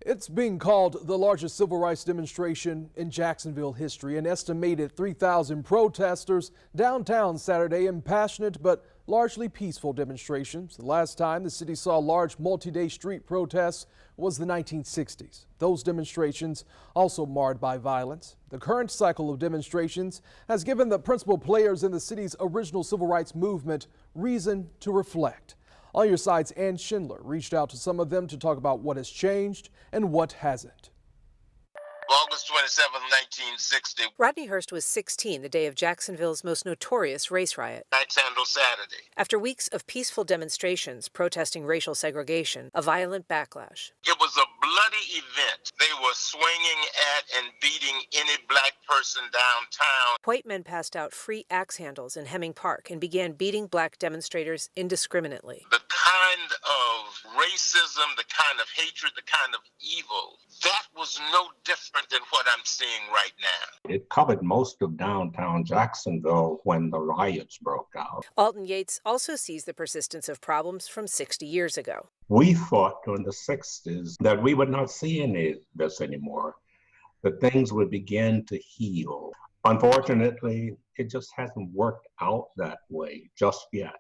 It's being called the largest civil rights demonstration in Jacksonville history. An estimated 3,000 protesters downtown Saturday in passionate but largely peaceful demonstrations. The last time the city saw large multi-day street protests was the 1960s. Those demonstrations also marred by violence. The current cycle of demonstrations has given the principal players in the city's original civil rights movement reason to reflect. On Your Side's Ann Schindler reached out to some of them to talk about what has changed and what hasn't. August 27, 1960. Rodney Hurst was 16 the day of Jacksonville's most notorious race riot. Axe handle Saturday. After weeks of peaceful demonstrations protesting racial segregation, a violent backlash. It was a bloody event. They were swinging at and beating any black person downtown. White men passed out free axe handles in Hemming Park and began beating black demonstrators indiscriminately. The kind of racism, the kind of hatred, the kind of evil, that was no different than what I'm seeing right now. It covered most of downtown Jacksonville when the riots broke out. Alton Yates also sees the persistence of problems from 60 years ago. We thought during the 60s that we would not see any of this anymore, that things would begin to heal. Unfortunately, it just hasn't worked out that way just yet.